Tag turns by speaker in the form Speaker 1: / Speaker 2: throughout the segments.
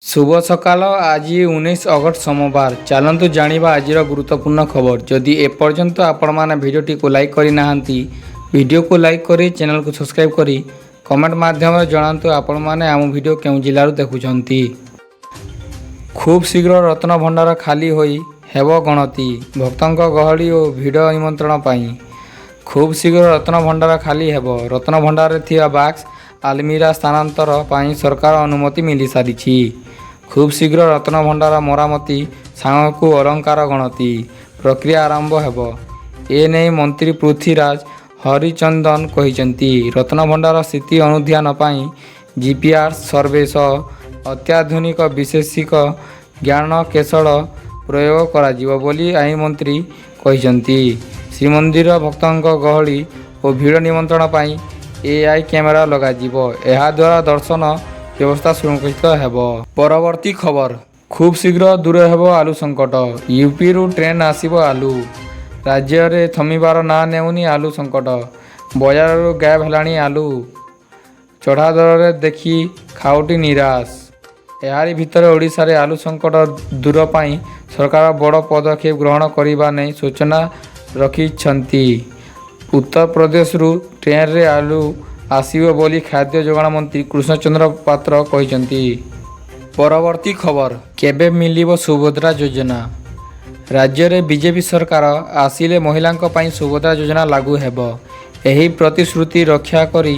Speaker 1: शुभ सकाल आज 19 अगस्ट सोमवार। चलतु जानिबा आजिर गुरुत्वपूर्ण खबर। जदि एपर्यंत आपण माने भिडियोटी को लाइक करि नाहंती, वीडियो को लाइक करी चैनल को सब्सक्राइब करी कमेंट माध्यम जणांतु आपण माने आम वीडियो केउ जिल्लारू देखुछंती। खूब शीघ्र रत्न भंडार खाली होई हेबो गणति। भक्तंक गहली और भिड़ निमंत्रण पाई खूब शीघ्र रत्न भंडार खाली हेबो। रत्न भंडार रे थिया बाक्स आलमीरा स्थानांतर पाई सरकार अनुमति मिली सारिछि। खूब शीघ्र रत्न भंडार मरामती सांगकु अलंकार गणति प्रक्रिया आरंभ हेबो। एने मंत्री पृथ्वीराज हरिचंदन कहिसेंति। रत्न भंडार स्थिति अनुध्यान पाई जीपीआर सर्वे सह अत्याधुनिक विशेषिक ज्ञान केशल प्रयोग करा जिवो बोली आईन मंत्री कहिसेंति। श्रीमंदिर भक्तंक गहली और भिड़ निमंत्रण पाई एआई कैमेरा लगा जिवो। एहा द्वारा दर्शन व्यवस्था सुरक्षित हेबो। परवर्ती खबर। खूब शीघ्र दूर हेबो आलू संकट। यूपी रु ट्रेन आसीबो आलू। राज्य रे थमिबार ना नेउनी आलू संकट। बजार रु गायब हेलाणी आलू। चढ़ा दर रे देखी खाउटी निराश। एहारी भितर ओडिशा रे आलू संकट दूर पाई सरकार बड़ पदक्षेप ग्रहण करिबा नै सूचना रखिछंती। उत्तर प्रदेश रु ट्रेन रे आलू आसीबो बोली खाद्य जोगाण मंत्री कृष्णचंद्र पात्र कहिसेंति। परवर्ती खबर। केबे मिलिबो सुभद्रा योजना। राज्य रे बीजेपी सरकार आसिले महिलांक पई सुभद्रा योजना लागू हेबो। एही प्रतिश्रुति रक्षा करी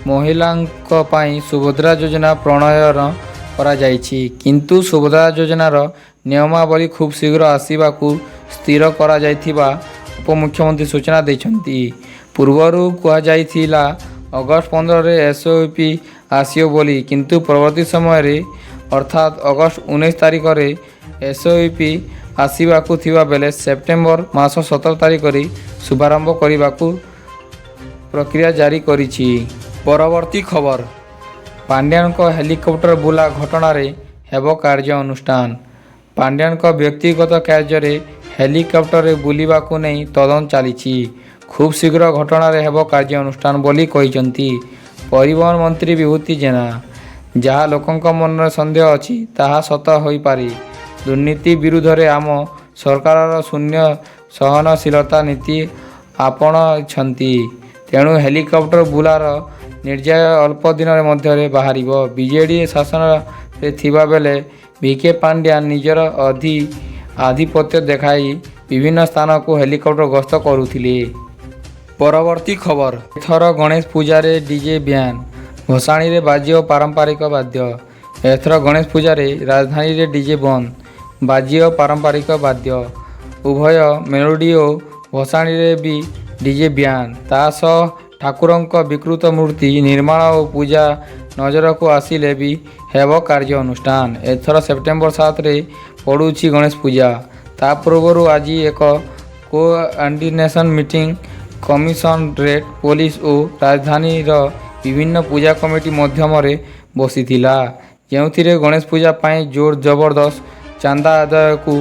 Speaker 1: महिलांक पई सुभद्रा योजना प्रणयन करा जायछि। किंतु सुभद्रा योजनार नियमावली खूब शीघ्र आसीबाकू स्थिर करा जायथिबा उपमुख्यमंत्री सूचना दैछंती। पूर्वरु कुआ जायथिला अगस्त 15 रे एसओपी आसियो बोली, किंतु परवर्ती समय रे अर्थात अगस्त 19 तारिख रे एसओपी आसीबाकू थिबा बेले सेप्टेम्बर मास 17 तारिख रे शुभारंभ करिबाकू प्रक्रिया जारी करिछि। परवर्ती खबर। पांड्यान को हेलिकॉप्टर बुला घटना रे हेबो कार्य अनुष्ठान। पांड्यान को व्यक्तिगत कार्य रे हेलिकॉप्टर रे बुलिबाकू नै तदन चालिछि। खूब शीघ्र घटना रे हेबो कार्य अनुष्ठान बोली कहिसेंति परिवहन मंत्री विभूति जेना। जहाँ लोकंक मन रे संदेह अछि ताहा सत होई पारि। दुर्नीति विरुद्ध रे आम सरकार शून्य सहनशीलता नीति आपणाइछंति। तेणु हेलिकॉप्टर बुलार निर्णय अल्प दिन मध्य रे बाहरिबो। बीजेडी शासन रे थिबा बेले बीके पांड्या निजर आधिपत्य देखाई विभिन्न स्थान को हेलिकॉप्टर गस्त करुथिले। परवर्ती खबर। एथर गणेश पूजा रे डीजे ब्यान। भसाणी रे बाजियो पारंपरिक वाद्य। एथर गणेश पूजा रे राजधानी रे डीजे बंद, बाजियो पारंपरिक वाद्य। उभय मेलोडी और भसाणी रे भी डीजे ब्यान। तास ठाकुरंक विकृत मूर्ति निर्माण और पूजा नजर को आसिले भी हेबो कार्य अनुष्ठान। एथर सेप्टेम्बर 7 रे पड़ुछि गणेश पूजा। ता पूर्व आज एक कोऑर्डिनेशन मीटिंग कमिशनरेट पुलिस और राजधानी विभिन्न पूजा कमिटी मध्यम बसीथिला, जेउथिरे गणेश पूजा पाई जोर जबरदस्त चांदा आदाय को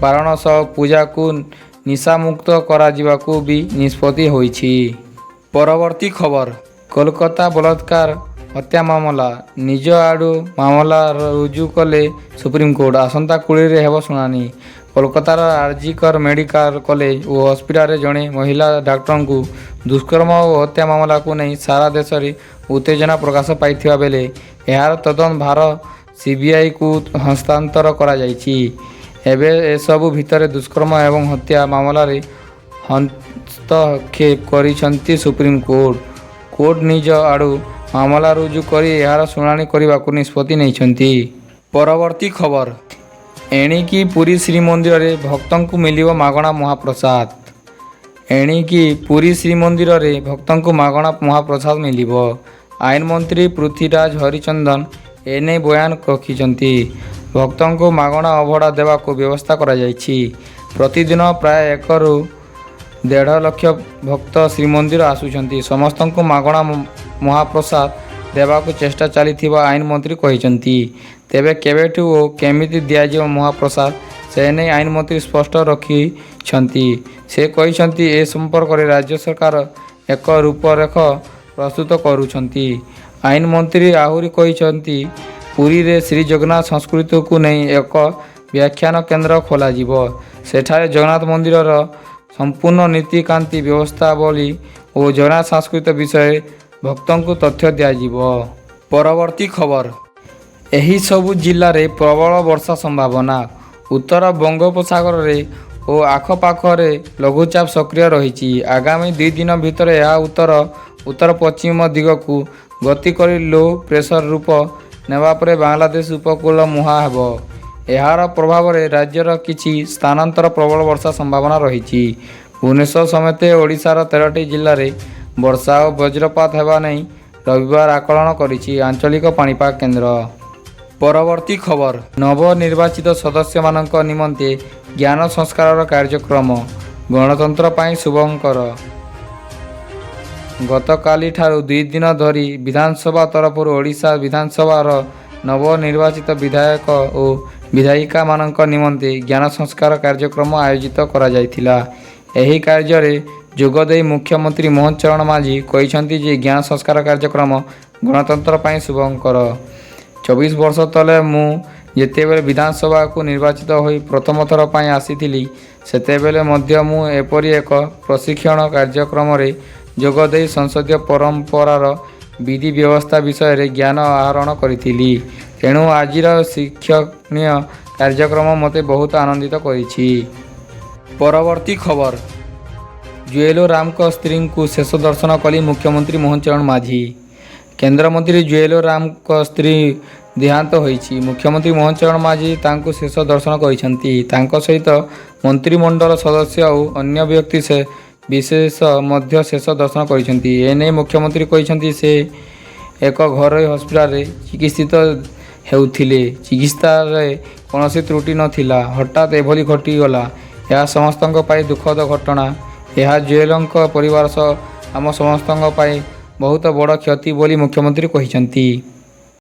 Speaker 1: बारण सह पूजा को निशामुक्त करा जिबाकू भी निष्पत्ति होइछि। परवर्ती खबर। कोलकाता बलात्कार हत्या मामला निज आड़ू मामला रुजु कले सुप्रीमकोर्ट। आसंता 20 रे हेबो सुनानी। कोलकातार आरजीकर मेडिकल कॉलेज और हॉस्पिटल जड़े महिला डाक्टर को दुष्कर्म और हत्या मामला को नहीं सारा देश में उत्तेजना प्रकाश पाई बेले यार तदन भार सीबीआई को हस्तांतर करा जायछि। एबे एसबु भितर दुष्कर्म एवं हत्या मामला रे हस्तक्षेप करिसंती सुप्रीम कोर्ट। कोर्ट निज आड़ू मामला रुजु करी यार शुणाणी करने को निष्पत्ति नैछंती। परवर्ती खबर। एणिकी पुरी श्रीमंदिर रे भक्तों को मिलिबो मागणा महाप्रसाद। एणिकी पुरी श्रीमंदिर रे भक्तों को मागणा महाप्रसाद मिलिबो। आईन मंत्री पृथ्वीराज हरिचंदन एने बयान रखिछंती। भक्तों को मागणा अभड़ा देवा को व्यवस्था करा जायछि। प्रतिदिन प्राय 1 ରୁ 1.5 लाख भक्त श्रीमंदिर आसुछंती। समस्त को मागणा महाप्रसाद देवाको चेष्टा चलीथिबा आईन मंत्री कहिसंती। तेबे केबेठु ओ केमिति दियाजिव महाप्रसाद से नहीं आईन मंत्री स्पष्ट रखिछंती। से कहिसंती ए संपर्क रे राज्य सरकार एक रूपरेख प्रस्तुत करुछंती। आईन मंत्री आहुरी कहिसंती ପୁରୀରେ ଶ୍ରୀ ଜଗନ୍ନାଥ ସଂସ୍କୃତିକୁ ନେଇ ଏକ ବ୍ୟାଖ୍ୟାନ କେନ୍ଦ୍ର ଖୋଲାଯିବ। ସେଠାରେ ଜଗନ୍ନାଥ ମନ୍ଦିରର ସମ୍ପୂର୍ଣ୍ଣ ନୀତିକାନ୍ତି ବ୍ୟବସ୍ଥାବଳୀ ଓ ଜଗନ୍ନାଥ ସଂସ୍କୃତି ବିଷୟରେ ଭକ୍ତଙ୍କୁ ତଥ୍ୟ ଦିଆଯିବ। ପରବର୍ତ୍ତୀ ଖବର, ଏହି ସବୁ ଜିଲ୍ଲାରେ ପ୍ରବଳ ବର୍ଷା ସମ୍ଭାବନା। ଉତ୍ତର ବଙ୍ଗୋପସାଗରରେ ଓ ଆଖପାଖରେ ଲଘୁଚାପ ସକ୍ରିୟ ରହିଛି। ଆଗାମୀ 2 ଦିନ ଭିତରେ ଏହା ଉତ୍ତର ପଶ୍ଚିମ ଦିଗକୁ ଗତି କରି ଲୋ ପ୍ରେସର ରୂପ ନେବା ପରେ ବାଂଲାଦେଶ ଉପକୂଳ ମୁହାଁ ହେବ। ଏହାର ପ୍ରଭାବରେ ରାଜ୍ୟର କିଛି ସ୍ଥାନାନ୍ତର ପ୍ରବଳ ବର୍ଷା ସମ୍ଭାବନା ରହିଛି। ଭୁବନେଶ୍ୱର ସମେତ ଓଡ଼ିଶାର 13ଟି ଜିଲ୍ଲାରେ ବର୍ଷା ଓ ବଜ୍ରପାତ ହେବା ନେଇ ରବିବାର ଆକଳନ କରିଛି ଆଞ୍ଚଳିକ ପାଣିପାଗ କେନ୍ଦ୍ର। ପରବର୍ତ୍ତୀ ଖବର, ନବନିର୍ବାଚିତ ସଦସ୍ୟମାନଙ୍କ ନିମନ୍ତେ ଜ୍ଞାନ ସଂସ୍କାରର କାର୍ଯ୍ୟକ୍ରମ ଗଣତନ୍ତ୍ର ପାଇଁ ଶୁଭଙ୍କର। ଗତକାଲିଠାରୁ 2 ଦିନ ଧରି ବିଧାନସଭା ତରଫରୁ ଓଡ଼ିଶା ବିଧାନସଭାର ନବନିର୍ବାଚିତ ବିଧାୟକ ଓ ବିଧାୟିକାମାନଙ୍କ ନିମନ୍ତେ ଜ୍ଞାନ ସଂସ୍କାର କାର୍ଯ୍ୟକ୍ରମ ଆୟୋଜିତ କରାଯାଇଥିଲା। ଏହି କାର୍ଯ୍ୟରେ ଯୋଗଦେଇ ମୁଖ୍ୟମନ୍ତ୍ରୀ ମୋହନ ଚରଣ ମାଝୀ କହିଛନ୍ତି ଯେ ଜ୍ଞାନ ସଂସ୍କାର କାର୍ଯ୍ୟକ୍ରମ ଗଣତନ୍ତ୍ର ପାଇଁ ଶୁଭଙ୍କର। 24 ବର୍ଷ ତଳେ ମୁଁ ଯେତେବେଳେ ବିଧାନସଭାକୁ ନିର୍ବାଚିତ ହୋଇ ପ୍ରଥମ ଥର ପାଇଁ ଆସିଥିଲି, ସେତେବେଳେ ମଧ୍ୟ ମୁଁ ଏପରି ଏକ ପ୍ରଶିକ୍ଷଣ କାର୍ଯ୍ୟକ୍ରମରେ ଯୋଗଦେଇ ସଂସଦୀୟ ପରମ୍ପରାର ବିଧି ବ୍ୟବସ୍ଥା ବିଷୟରେ ଜ୍ଞାନ ଆହରଣ କରିଥିଲି। ତେଣୁ ଆଜିର ଶିକ୍ଷଣୀୟ କାର୍ଯ୍ୟକ୍ରମ ମୋତେ ବହୁତ ଆନନ୍ଦିତ କରିଛି। ପରବର୍ତ୍ତୀ ଖବର, ଜୁଏଲ ରାମଙ୍କ ସ୍ତ୍ରୀଙ୍କୁ ଶେଷ ଦର୍ଶନ କଲେ ମୁଖ୍ୟମନ୍ତ୍ରୀ ମୋହନ ଚରଣ ମାଝୀ। କେନ୍ଦ୍ରମନ୍ତ୍ରୀ ଜୁଏଲ ରାମଙ୍କ ସ୍ତ୍ରୀ ଦେହାନ୍ତ ହୋଇଛି। ମୁଖ୍ୟମନ୍ତ୍ରୀ ମୋହନ ଚରଣ ମାଝୀ ତାଙ୍କୁ ଶେଷ ଦର୍ଶନ କରିଛନ୍ତି। ତାଙ୍କ ସହିତ ମନ୍ତ୍ରିମଣ୍ଡଳ ସଦସ୍ୟ ଓ ଅନ୍ୟ ବ୍ୟକ୍ତି ବିଶେଷ ମଧ୍ୟ ଶେଷ ଦର୍ଶନ କରିଛନ୍ତି। ଏନେଇ ମୁଖ୍ୟମନ୍ତ୍ରୀ କହିଛନ୍ତି ସେ ଏକ ଘରୋଇ ହସ୍ପିଟାଲରେ ଚିକିତ୍ସିତ ହେଉଥିଲେ। ଚିକିତ୍ସାରେ କୌଣସି ତ୍ରୁଟି ନଥିଲା। ହଠାତ୍ ଏଭଳି ଘଟିଗଲା। ଏହା ସମସ୍ତଙ୍କ ପାଇଁ ଦୁଃଖଦ ଘଟଣା। ଏହା ଜୁଏଲଙ୍କ ପରିବାର ସହ ଆମ ସମସ୍ତଙ୍କ ପାଇଁ ବହୁତ ବଡ଼ କ୍ଷତି ବୋଲି ମୁଖ୍ୟମନ୍ତ୍ରୀ କହିଛନ୍ତି।